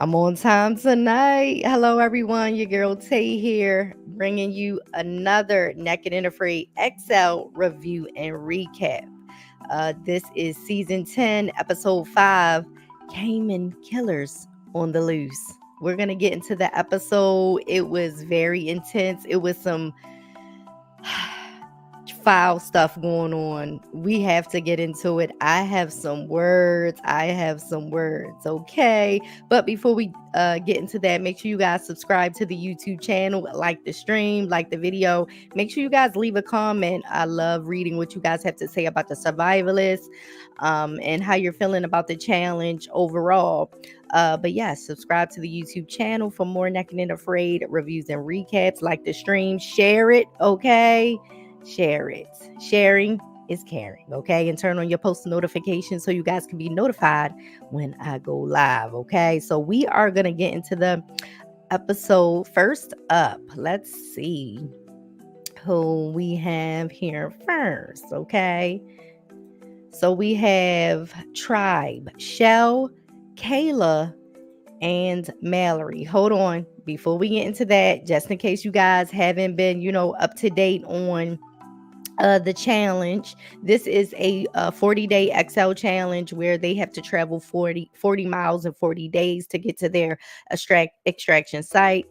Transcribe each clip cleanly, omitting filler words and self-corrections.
I'm on time tonight. Hello, everyone. Your girl Tay here, bringing you another Naked and Afraid XL review and recap. This is season 10, episode 5, Cayman Killers on the Loose. We're going to get into the episode. It was very intense. It was some foul stuff going on. We have to get into it. I have some words. Okay. But before we get into that, make sure you guys subscribe to the YouTube channel, like the stream, like the video. Make sure you guys leave a comment. I love reading what you guys have to say about the Survivalist, and how you're feeling about the challenge overall. But yes, subscribe to the YouTube channel for more Naked and Afraid reviews and recaps. Like the stream, share it, okay? Share it. Sharing is caring, okay? And turn on your post notifications so you guys can be notified when I go live, okay? So we are going to get into the episode. First up, let's see who we have here first, okay? So we have Tribe, Shell, Kaiela, and Malorie. Hold on. Before we get into that, just in case you guys haven't been, up to date on the challenge. This is a 40-day XL challenge where they have to travel 40 miles in 40 days to get to their extraction site.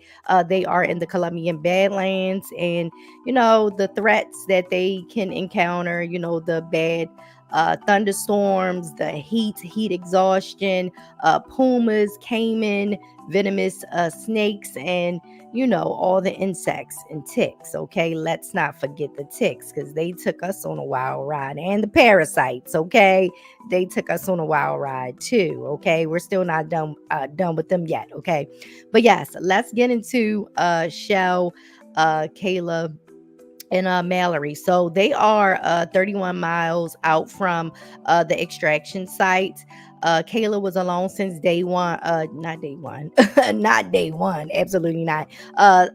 They are in the Colombian Badlands, and the threats that they can encounter, the bad thunderstorms, the heat exhaustion, pumas, caiman, venomous snakes, and all the insects and ticks. Okay, let's not forget the ticks, because they took us on a wild ride, and the parasites. Okay, they took us on a wild ride too. Okay, we're still not done with them yet. Okay, but yes, let's get into Shell, Kaiela, and Malorie. So they are 31 miles out from the extraction site. Kaiela was alone since day one. Not day one. Not day one. Absolutely not.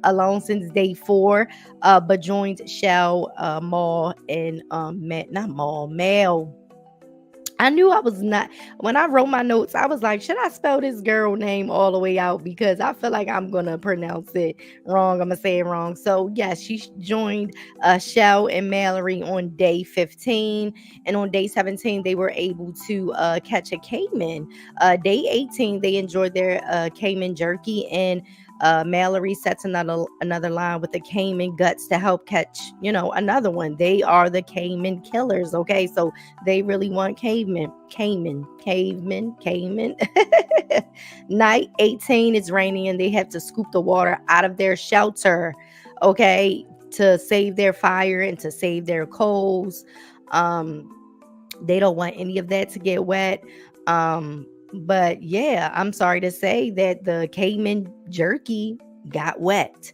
Alone since day 4. But joined Shell, Maul, and not Maul, Mel. I knew I was not. When I wrote my notes, I was like, should I spell this girl name all the way out? Because I feel like I'm going to pronounce it wrong. I'm going to say it wrong. So, yeah, she joined Shell and Malorie on day 15. And on day 17, they were able to catch a caiman. Day 18, they enjoyed their caiman jerky. And Malorie sets another line with the caiman guts to help catch, another one. They are the caiman killers. Okay, so they really want cavemen. Night 18, it's raining, and they have to scoop the water out of their shelter, okay, to save their fire and to save their coals. They don't want any of that to get wet. But yeah, I'm sorry to say that the caiman jerky got wet.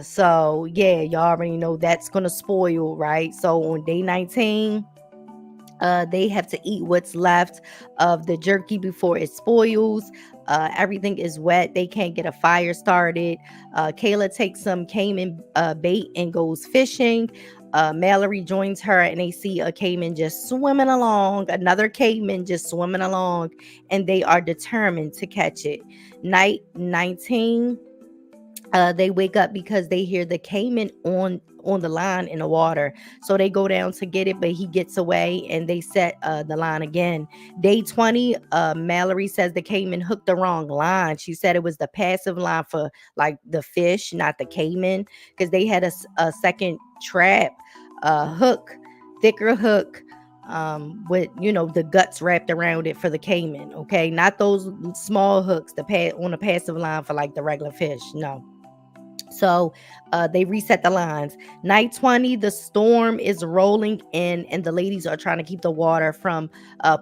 So yeah, y'all already know that's gonna spoil, right? So on day 19, they have to eat what's left of the jerky before it spoils. Everything is wet. They can't get a fire started. Kaiela takes some caiman bait and goes fishing. Malorie joins her, and they see a caiman just swimming along, another caiman just swimming along, and they are determined to catch it. Night 19, they wake up because they hear the caiman on the line in the water. So they go down to get it, but he gets away, and they set the line again. Day 20, Malorie says the caiman hooked the wrong line. She said it was the passive line for like the fish, not the caiman, because they had a second trap hook, thicker hook, with the guts wrapped around it for the caiman. Okay, not those small hooks on a passive line for like the regular fish. No. So they reset the lines. Night 20, the storm is rolling in, and the ladies are trying to keep the water from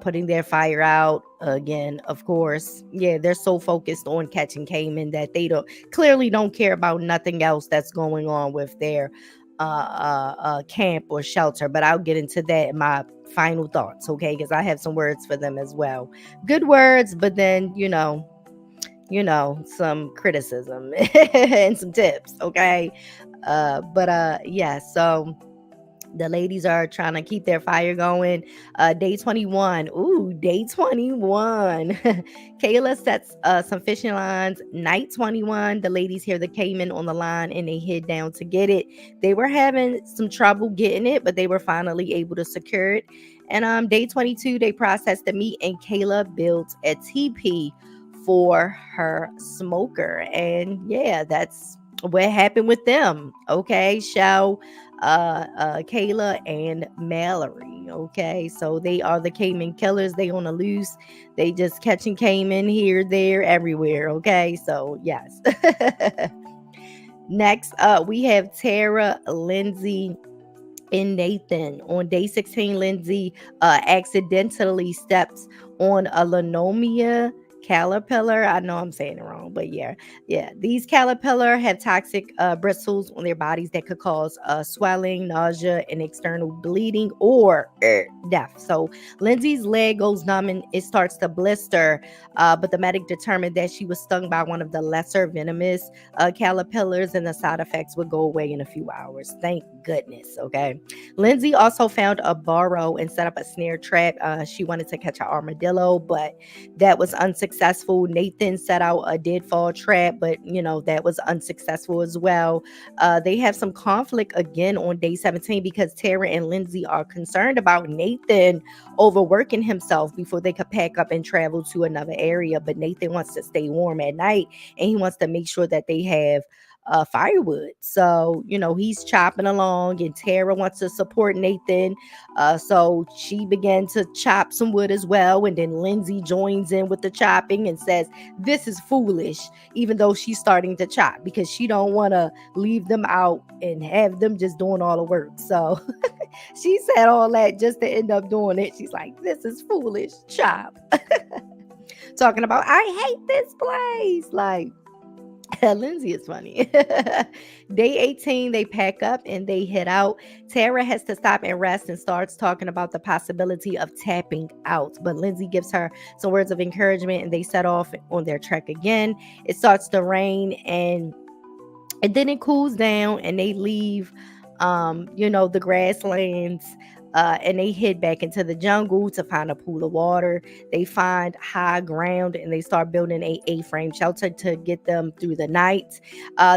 putting their fire out again. Of course, yeah, they're so focused on catching caiman that they clearly don't care about nothing else that's going on with their camp or shelter. But I'll get into that in my final thoughts, okay? Because I have some words for them as well. Good words, but then some criticism and some tips, okay? Yeah, so The ladies are trying to keep their fire going. Day 21. Ooh, day 21. Kayla sets some fishing lines. Night 21. The ladies hear the Caiman on the line and they head down to get it. They were having some trouble getting it, but they were finally able to secure it. And day 22, they processed the meat and Kayla built a teepee for her smoker. And yeah, that's what happened with them. Okay, Kayla and Malorie. Okay, so they are the Cayman killers. They on the loose. They just catching Cayman here, there, everywhere. Okay, so yes. Next up, we have Terra, Lynsey, and Nathan. On day 16, Lynsey accidentally steps on a Linomia caterpillar. I know I'm saying it wrong, but yeah. These caterpillar have toxic bristles on their bodies that could cause swelling, nausea, and external bleeding or death. So Lindsay's leg goes numb and it starts to blister. But the medic determined that she was stung by one of the lesser venomous caterpillars, and the side effects would go away in a few hours. Thank goodness. Okay. Lynsey also found a burrow and set up a snare trap. She wanted to catch an armadillo, but that was unsuccessful. Nathan set out a deadfall trap, but that was unsuccessful as well. They have some conflict again on day 17 because Terra and Lynsey are concerned about Nathan overworking himself before they could pack up and travel to another area. But Nathan wants to stay warm at night and he wants to make sure that they have firewood. So, he's chopping along and Terra wants to support Nathan. So she began to chop some wood as well. And then Lynsey joins in with the chopping and says, this is foolish, even though she's starting to chop because she don't want to leave them out and have them just doing all the work. So she said all that just to end up doing it. She's like, this is foolish, chop. Talking about, I hate this place. Like, Lynsey is funny. Day 18, they pack up and they head out. Terra has to stop and rest and starts talking about the possibility of tapping out. But Lynsey gives her some words of encouragement and they set off on their trek again. It starts to rain and then it cools down and they leave the grasslands. And they head back into the jungle to find a pool of water. They find high ground and they start building a A-frame shelter to get them through the night.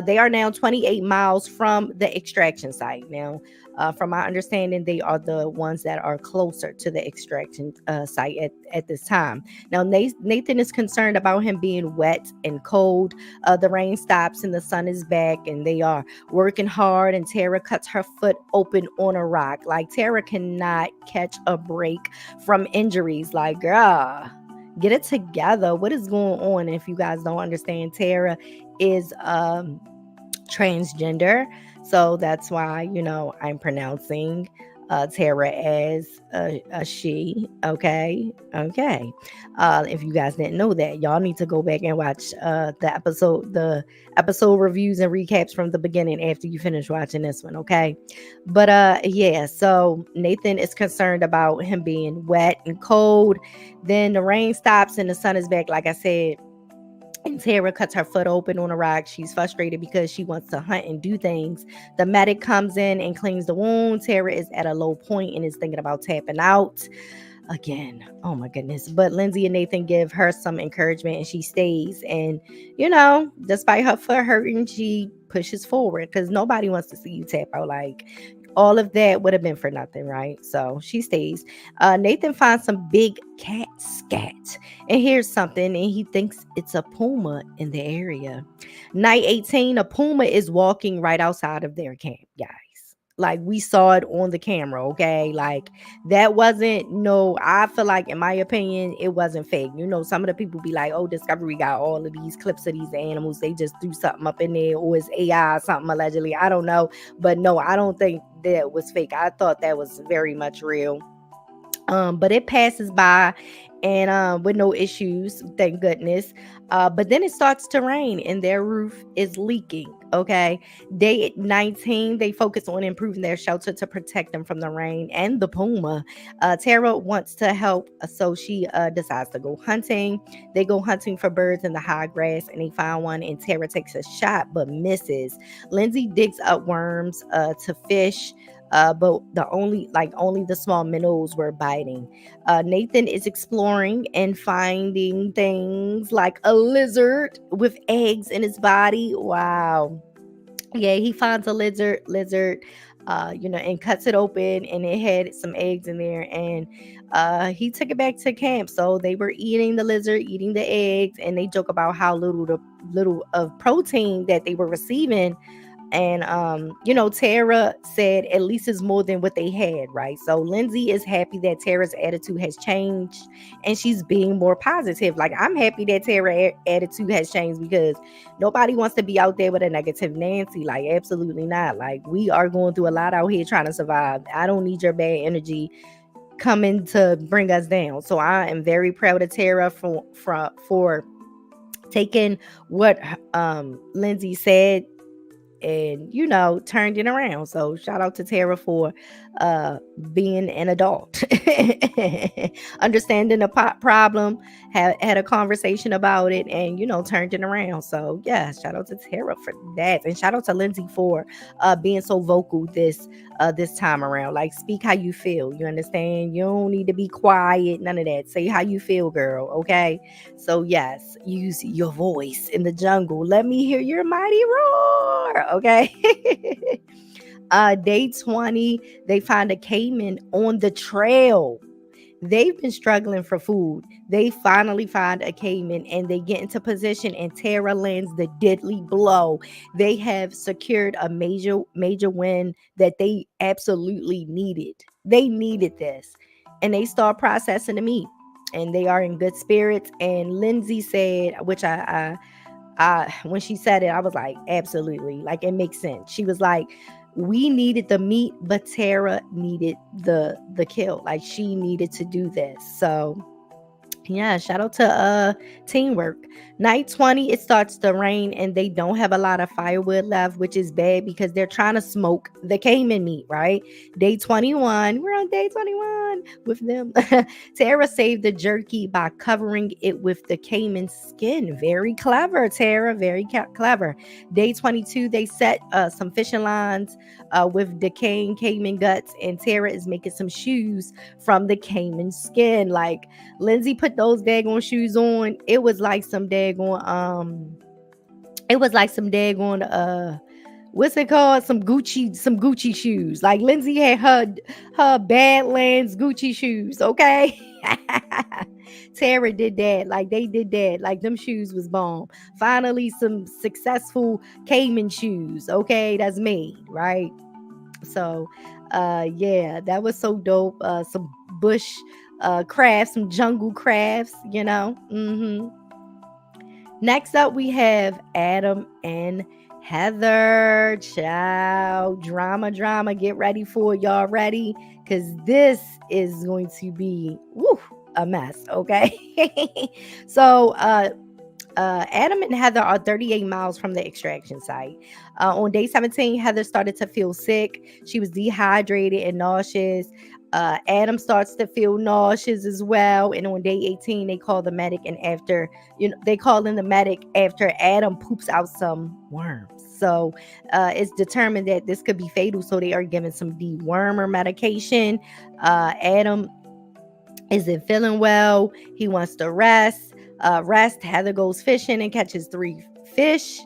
They are now 28 miles from the extraction site. Now, from my understanding, they are the ones that are closer to the extraction site at this time. Now, Nathan is concerned about him being wet and cold. The rain stops and the sun is back and they are working hard, and Terra cuts her foot open on a rock. Like, Terra cannot catch a break from injuries. Like, girl, get it together. What is going on? And if you guys don't understand, Terra is transgender. So that's why, I'm pronouncing Terra as a she. Okay. If you guys didn't know that, y'all need to go back and watch the episode reviews and recaps from the beginning after you finish watching this one. Okay. But so Nathan is concerned about him being wet and cold. Then the rain stops and the sun is back, like I said. And Terra cuts her foot open on a rock. She's frustrated because she wants to hunt and do things. The medic comes in and cleans the wound. Terra is at a low point and is thinking about tapping out again. Oh my goodness. But Lynsey and Nathan give her some encouragement and she stays. And, despite her foot hurting, she pushes forward because nobody wants to see you tap out. Like, all of that would have been for nothing, right? So she stays. Nathan finds some big cat scat and hears something and he thinks it's a puma in the area. Night 18, a puma is walking right outside of their camp, guys. Like, we saw it on the camera, okay? Like, that wasn't, no, I feel like, in my opinion, it wasn't fake. Some of the people be like, oh, Discovery got all of these clips of these animals. They just threw something up in there, or it's AI or something, allegedly. I don't know. But no, I don't think that was fake. I thought that was very much real. But it passes by and with no issues, thank goodness. But then it starts to rain and their roof is leaking. Okay. Day 19, they focus on improving their shelter to protect them from the rain and the puma. Terra wants to help, so she decides to go hunting. They go hunting for birds in the high grass and they find one, and Terra takes a shot but misses. Lynsey digs up worms to fish. but only the small minnows were biting. Nathan is exploring and finding things like a lizard with eggs in his body. Wow. Yeah, he finds a lizard, and cuts it open, and it had some eggs in there, and he took it back to camp. So they were eating the lizard, eating the eggs, and they joke about how little of protein that they were receiving. And Terra said at least it's more than what they had, right? So Lynsey is happy that Terra's attitude has changed, and she's being more positive. Like, I'm happy that Terra's attitude has changed, because nobody wants to be out there with a negative Nancy. Like, absolutely not. Like, we are going through a lot out here trying to survive. I don't need your bad energy coming to bring us down. So I am very proud of Terra for taking what Lynsey said and turned it around. So shout out to Terra for uh being an adult, understanding the problem, had a conversation about it, and turned it around. So yeah, shout out to Terra for that, and shout out to Lynsey for being so vocal this time around. Like, speak how you feel, you understand? You don't need to be quiet, none of that. Say how you feel, girl. Okay, so yes, use your voice in the jungle. Let me hear your mighty roar. Okay. Day 20, they find a Caiman on the trail. They've been struggling for food. They finally find a Caiman, and they get into position, and Terra lands the deadly blow. They have secured a major win that they absolutely needed. They needed this. And they start processing the meat, and they are in good spirits. And Lynsey said, which when she said it, I was like, absolutely. Like, it makes sense. She was like, we needed the meat, but Terra needed the kill. Like, she needed to do this. So yeah, shout out to teamwork. Night 20, it starts to rain, and they don't have a lot of firewood left, which is bad because they're trying to smoke the Caiman meat, right? Day 21, we're on day 21 with them. Terra saved the jerky by covering it with the Caiman skin. Very clever, Terra. Very clever. Day 22, they set some fishing lines with decaying Caiman guts, and Terra is making some shoes from the Caiman skin. Like, Lynsey put those daggone shoes on. It was like some daggone what's it called? Some Gucci shoes. Like, Lynsey had her Badlands Gucci shoes, okay? Terra did that. Like, they did that. Like, them shoes was bomb. Finally, some successful Cayman shoes, okay? That's made, right? So yeah, that was so dope. Some bush crafts, some jungle crafts. Next up, we have Adam and Heather. Child, drama. Get ready for it. Y'all ready? Because this is going to be a mess, okay? So Adam and Heather are 38 miles from the extraction site. On day 17, Heather started to feel sick. She was dehydrated and nauseous. Adam starts to feel nauseous as well. And on day 18, they call the medic, and they call in the medic after Adam poops out some worms. So it's determined that this could be fatal. So they are given some dewormer medication. Adam isn't feeling well. He wants to rest. Heather goes fishing and catches 3 fish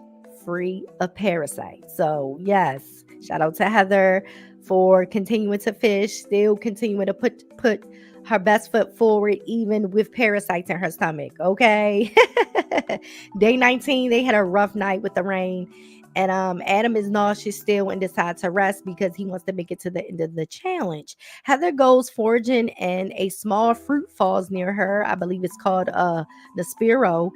free of parasites. So yes, shout out to Heather for continuing to fish, still continuing to put her best foot forward, even with parasites in her stomach. Okay. Day 19, they had a rough night with the rain. And Adam is nauseous still and decides to rest because he wants to make it to the end of the challenge. Heather goes foraging, and a small fruit falls near her. I believe it's called Nespiro.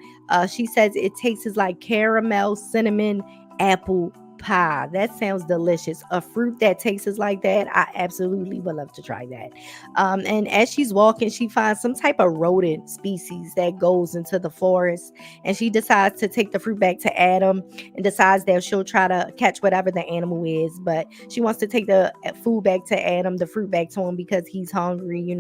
She says it tastes like caramel, cinnamon, apple pie. That sounds delicious. A fruit that tastes like that, I absolutely would love to try that. And as she's walking, she finds some type of rodent species that goes into the forest, and she decides to take the fruit back to Adam and decides that she'll try to catch whatever the animal is, but she wants to take the food back to Adam, the fruit back to him, because he's hungry.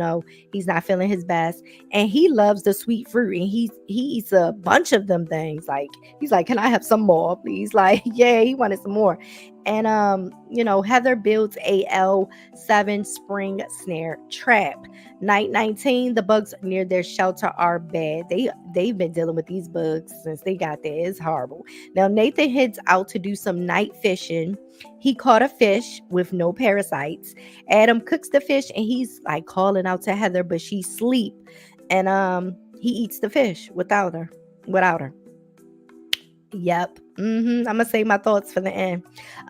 He's not feeling his best, and he loves the sweet fruit, and he eats a bunch of them things. Like, he's like, can I have some more, please? Like, yeah, he wanted some some more. And Heather builds a L7 spring snare trap. Night 19, the bugs near their shelter are bad. They've been dealing with these bugs since they got there. It's horrible. Now Nathan heads out to do some night fishing. He caught a fish with no parasites. Adam cooks the fish and he's like calling out to Heather, but she's asleep. And he eats the fish without her. Yep. I'm gonna save my thoughts for the end.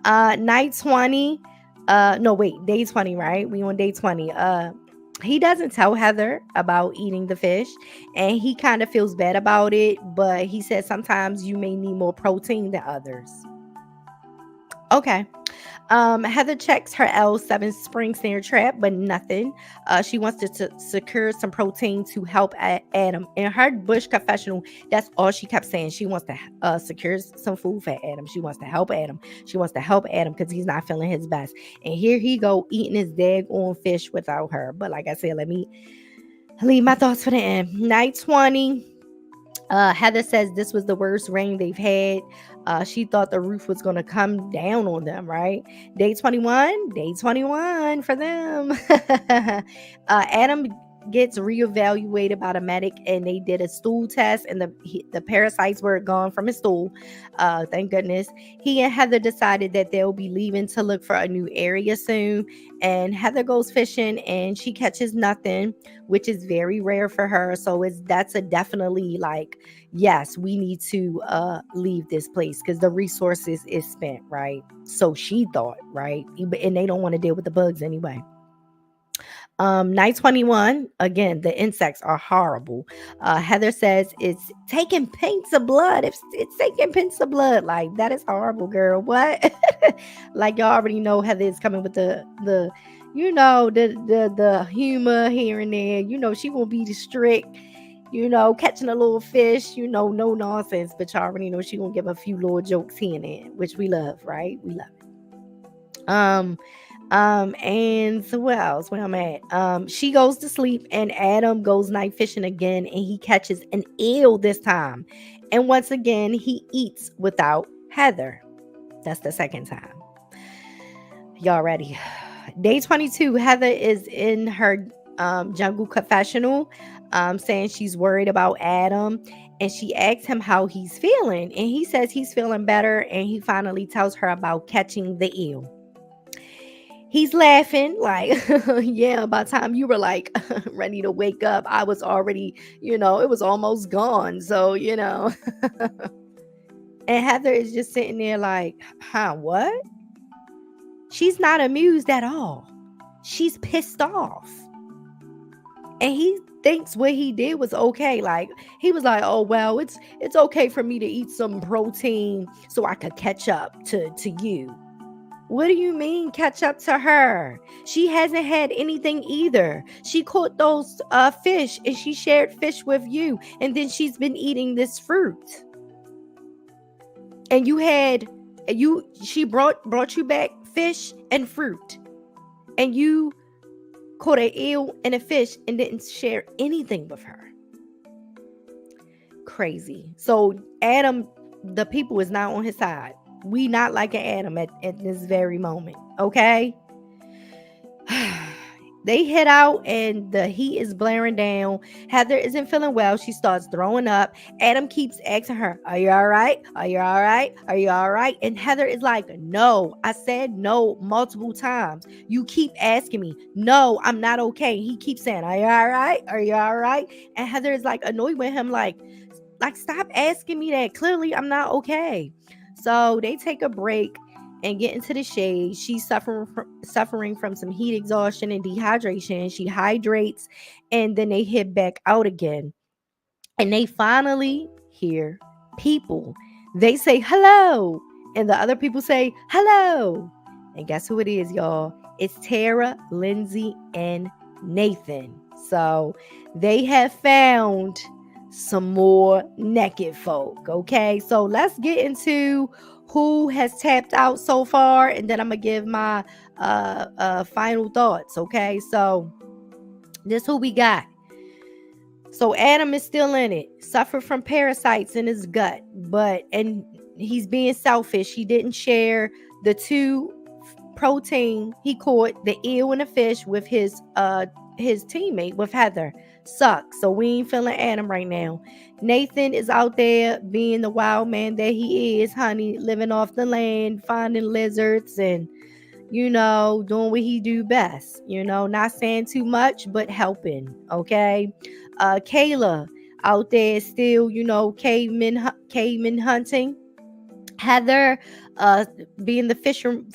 Night 20. No, wait, day 20, right? We on day 20. He doesn't tell Heather about eating the fish, and he kind of feels bad about it, but he says sometimes you may need more protein than others. Okay. Heather checks her L7 spring snare trap, but nothing. She wants to secure some protein to help Adam. In her bush confessional, that's all she kept saying. She wants to secure some food for Adam. She wants to help Adam. She wants to help Adam because he's not feeling his best. And here he go eating his daggone fish without her. But like I said, let me leave my thoughts for the end. Night 20. Heather says this was the worst rain they've had. She thought the roof was going to come down on them, right? Day 21 for them. Adam gets reevaluated by the medic, and they did a stool test, and the parasites were gone from his stool. Thank goodness. He and Heather decided that they'll be leaving to look for a new area soon. And Heather goes fishing, and she catches nothing, which is very rare for her. So that's a definitely like, yes, we need to leave this place because the resources is spent, right? So she thought, right? And they don't want to deal with the bugs anyway. Night 21, again, the insects are horrible. Heather says it's taking pints of blood. It's taking pints of blood. Like, that is horrible, girl. What? Like, y'all already know Heather is coming with the humor here and there. She won't be the strict, catching a little fish, no nonsense. But y'all already know she gonna give a few little jokes here and there, which we love, right? We love it. And so what else? Where I'm at? She goes to sleep, and Adam goes night fishing again, and he catches an eel this time. And once again, he eats without Heather. That's the second time. Y'all ready? Day 22, Heather is in her jungle confessional, saying she's worried about Adam, and she asks him how he's feeling, and he says he's feeling better, and he finally tells her about catching the eel. He's laughing like, yeah, by the time you were like ready to wake up, I was already, it was almost gone. So, and Heather is just sitting there like, what? She's not amused at all. She's pissed off. And he thinks what he did was okay. Like, he was like, oh, well, it's okay for me to eat some protein so I could catch up to you. What do you mean catch up to her? She hasn't had anything either. She caught those fish, and she shared fish with you. And then she's been eating this fruit. And she brought you back fish and fruit. And you caught an eel and a fish and didn't share anything with her. Crazy. So Adam, the people is not on his side. We not liking Adam at this very moment, okay? They head out, and the heat is blaring down. Heather isn't feeling well. She starts throwing up. Adam keeps asking her, are you all right? Are you all right? Are you all right? And Heather is like, no, I said no multiple times. You keep asking me. No, I'm not okay. He keeps saying, are you all right? Are you all right? And Heather is like annoyed with him, like stop asking me that. Clearly, I'm not okay. So they take a break and get into the shade. She's suffering from some heat exhaustion and dehydration. She hydrates, and then they head back out again. And they finally hear people. They say hello, and the other people say hello. And guess who it is, y'all? It's Terra, Lynsey, and Nathan. So they have found some more naked folk. Okay, so let's get into who has tapped out so far, and then I'm gonna give my final thoughts. Okay, so this who we got. So Adam is still in it, suffered from parasites in his gut, and he's being selfish. He didn't share the two protein he caught, the eel and the fish, with his teammate, with Heather. Sucks. So we ain't feeling Adam right now. Nathan is out there being the wild man that he is, honey, living off the land, finding lizards and doing what he do best, not saying too much, but helping. Okay. Kayla out there still, caveman hunting. Heather, being the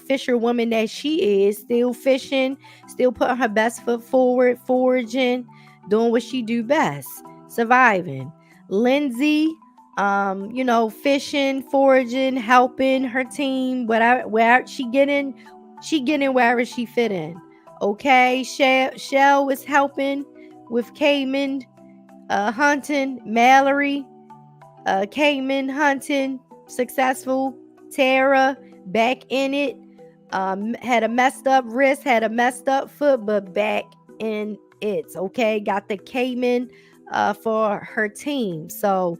fisher woman that she is, still fishing, still putting her best foot forward, foraging, doing what she do best, surviving. Lynsey, fishing, foraging, helping her team, where she getting wherever she fit in. Okay, Shell was helping with Caiman, hunting. Malorie, Caiman hunting, successful. Terra, back in it. Had a messed up wrist, had a messed up foot, but back in it. Okay, got the Caiman for her team. So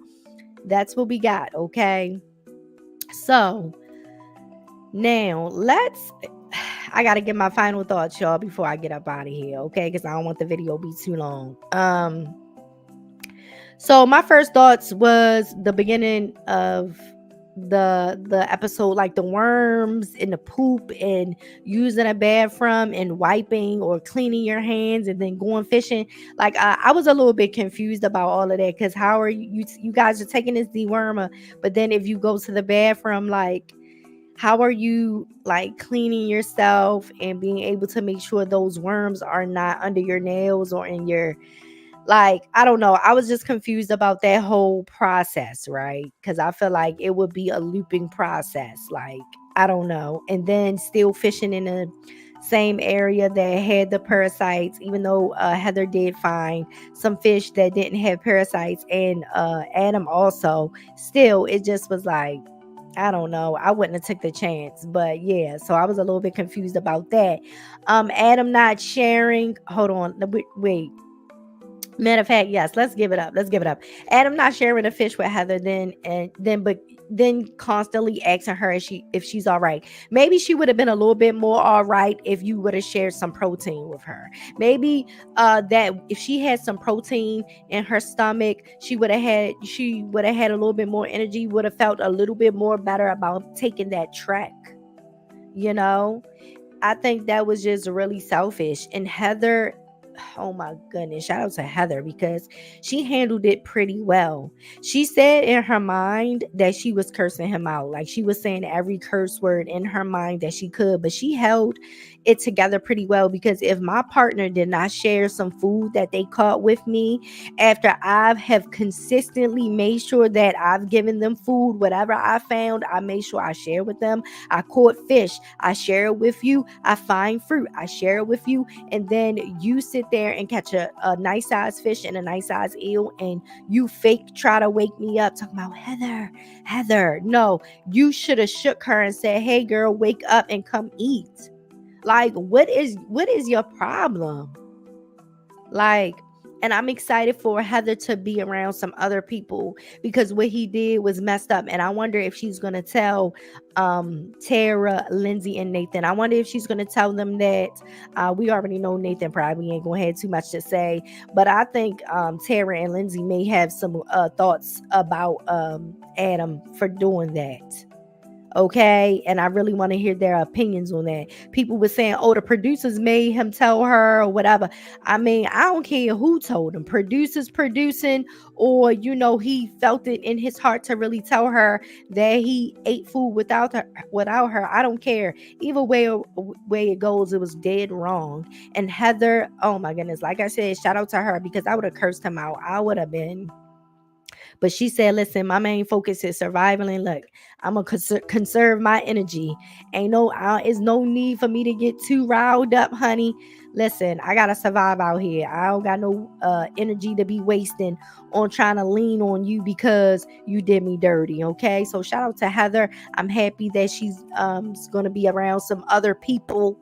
that's what we got. Okay, so now I gotta get my final thoughts, y'all, before I get up out of here. Okay, because I don't want the video to be too long. So my first thoughts was the beginning of the episode, like the worms and the poop and using a bathroom and wiping or cleaning your hands and then going fishing. Like I was a little bit confused about all of that, because how are you guys are taking this dewormer, but then if you go to the bathroom, like how are you like cleaning yourself and being able to make sure those worms are not under your nails or in your, like, I don't know. I was just confused about that whole process, right? Because I feel like it would be a looping process. Like, I don't know. And then still fishing in the same area that had the parasites, even though Heather did find some fish that didn't have parasites, and Adam also. Still, it just was like, I don't know. I wouldn't have took the chance. But yeah, so I was a little bit confused about that. Adam not sharing. Hold on. Wait. Matter of fact, yes, let's give it up. Let's give it up. Adam not sharing a fish with Heather, but then constantly asking her if she's all right. Maybe she would have been a little bit more all right if you would have shared some protein with her. Maybe that if she had some protein in her stomach, she would have had a little bit more energy, would have felt a little bit more better about taking that trek. I think that was just really selfish. And Heather, oh my goodness, shout out to Heather, because she handled it pretty well. She said in her mind that she was cursing him out. Like, she was saying every curse word in her mind that she could, but she held it together pretty well, because if my partner did not share some food that they caught with me after I have consistently made sure that I've given them food, whatever I found, I made sure I share with them. I caught fish, I share it with you. I find fruit, I share it with you. And then you sit there and catch a nice size fish and a nice size eel, and you fake try to wake me up talking about Heather. No, you should have shook her and said, hey girl, wake up and come eat. Like, what is your problem? Like, and I'm excited for Heather to be around some other people, because what he did was messed up. And I wonder if she's going to tell Terra, Lynsey, and Nathan. I wonder if she's going to tell them that. We already know Nathan probably ain't going to have too much to say. But I think Terra and Lynsey may have some thoughts about Adam for doing that. Okay, and I really want to hear their opinions on that. People were saying, oh, the producers made him tell her or whatever. I mean, I don't care who told him. Producers producing, or he felt it in his heart to really tell her that he ate food without her. I don't care. Either way it goes, it was dead wrong. And Heather, oh my goodness, like I said, shout out to her, because I would have cursed him out. I would have been. But she said, listen, my main focus is survival. And look, I'm going to conserve my energy. It's no need for me to get too riled up, honey. Listen, I got to survive out here. I don't got no energy to be wasting on trying to lean on you because you did me dirty. Okay. So shout out to Heather. I'm happy that she's going to be around some other people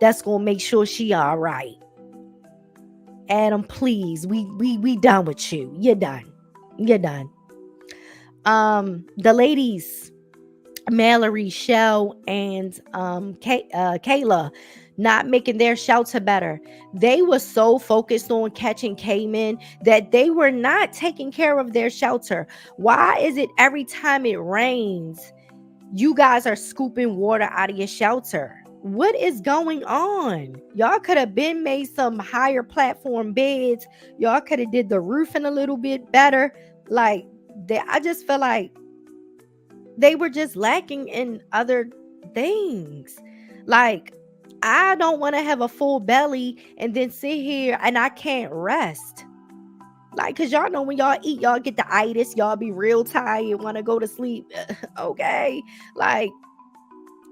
that's going to make sure she all right. Adam, please. We done with you. You're done. The ladies, Malorie, Shell, and Kayla not making their shelter better. They were so focused on catching Caiman that they were not taking care of their shelter. Why is it every time it rains, you guys are scooping water out of your shelter? What is going on? Y'all could have been made some higher platform beds. Y'all could have did the roofing a little bit better. Like, I just feel like they were just lacking in other things. Like, I don't want to have a full belly and then sit here and I can't rest. Like, cause y'all know when y'all eat, y'all get the itis, y'all be real tired, want to go to sleep. Okay. Like,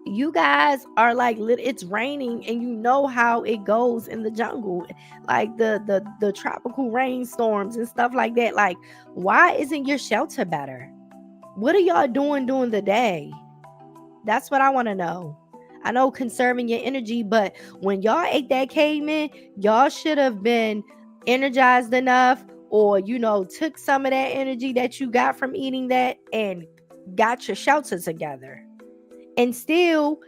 you guys are like, it's raining and you know how it goes in the jungle. Like the tropical rainstorms and stuff like that. Like, why isn't your shelter better? What are y'all doing during the day? That's what I want to know. I know conserving your energy, but when y'all ate that Caiman, y'all should have been energized enough, or, took some of that energy that you got from eating that and got your shelter together. And still,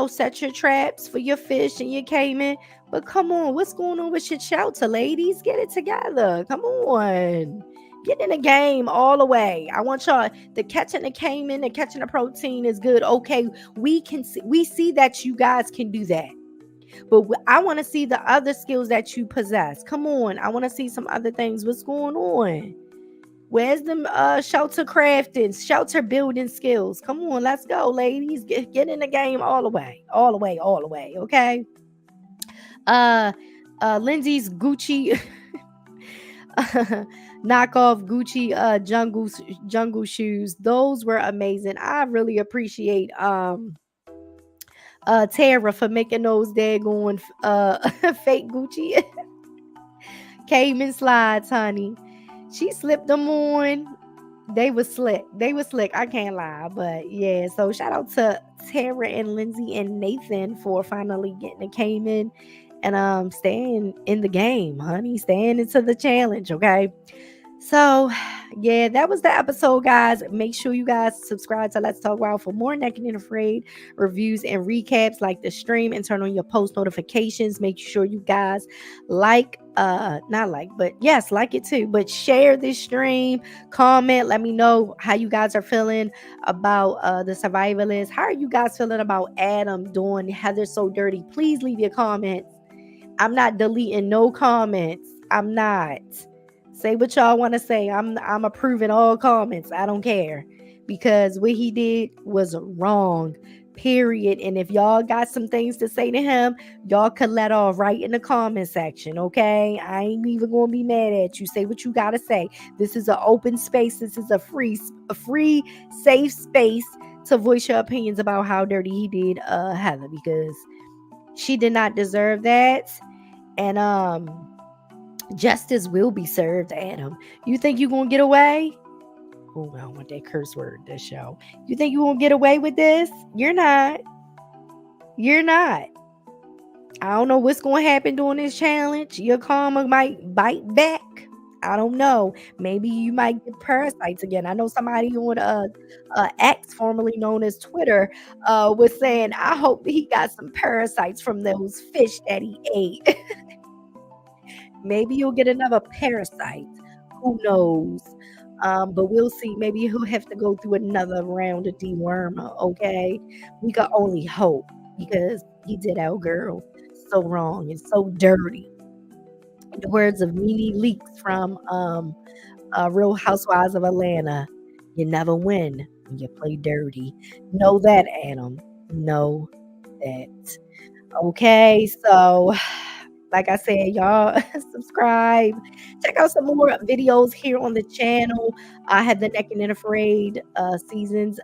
set your traps for your fish and your Caiman. But come on, what's going on with your shelter, ladies? Get it together. Come on. Get in the game all the way. I want y'all, the catching the Caiman, the catching the protein is good. Okay, we see that you guys can do that. But I want to see the other skills that you possess. Come on, I want to see some other things. What's going on? Where's the shelter crafting, shelter building skills? Come on, let's go, ladies. Get in the game all the way. All the way, all the way. Okay. Lynsey's Gucci knockoff Gucci jungle shoes. Those were amazing. I really appreciate Terra for making those daggone fake Gucci Cayman slides, honey. She slipped them on. They were slick. I can't lie. But yeah, so shout out to Terra and Lynsey and Nathan for finally getting a Cayman and staying in the game, honey. Staying into the challenge, okay? So, yeah, that was the episode, guys. Make sure you guys subscribe to Let's Talk Wild for more Naked and Afraid reviews and recaps. Like the stream and turn on your post notifications. Make sure you guys like it too. But share this stream, comment, let me know how you guys are feeling about the Survivalist. How are you guys feeling about Adam doing Heather So Dirty? Please leave your comments. I'm not deleting no comments. I'm not. Say what y'all want to say. I'm approving all comments. I don't care, because what he did was wrong, period. And if y'all got some things to say to him, y'all could let off right in the comment section, okay? I ain't even gonna be mad at you. Say what you gotta say. This is an open space. This is a free, safe space to voice your opinions about how dirty he did Heather, because she did not deserve that. And justice will be served, Adam. You think you gonna get away? Oh, I don't want that curse word this show. You think you gonna get away with this? You're not. You're not. I don't know what's gonna happen during this challenge. Your karma might bite back. I don't know. Maybe you might get parasites again. I know somebody on X, formerly known as Twitter, was saying, I hope he got some parasites from those fish that he ate. Maybe you'll get another parasite. Who knows? But we'll see. Maybe he'll have to go through another round of dewormer. Okay, we can only hope, because he did our girl so wrong and so dirty. In the words of Nene Leakes from Real Housewives of Atlanta, you never win when you play dirty. Know that, Adam. Know that. Okay, so like I said, y'all subscribe. Check out some more videos here on the channel. I have the Naked and Afraid seasons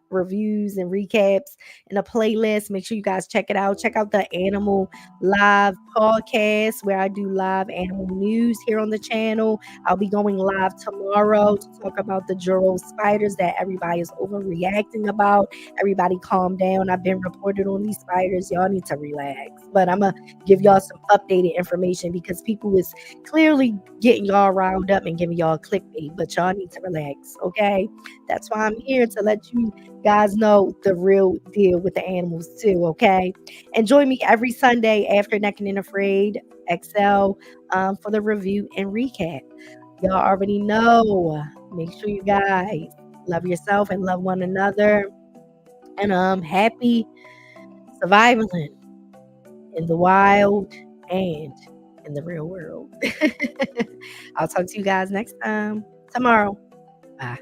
reviews and recaps in a playlist. Make sure you guys check it out. Check out the Animal Live podcast, where I do live animal news here on the channel. I'll be going live tomorrow to talk about the Juro spiders that everybody is overreacting about. Everybody calm down. I've been reported on these spiders. Y'all need to relax. But I'm going to give y'all some updated information, because people is clearly getting y'all riled up and giving y'all clickbait, but y'all need to relax, okay? That's why I'm here to let you guys know the real deal with the animals too, okay? And join me every Sunday after Necking and Afraid XL for the review and recap. Y'all already know. Make sure you guys love yourself and love one another. And happy surviving in the wild and in the real world. I'll talk to you guys next time tomorrow. Bye.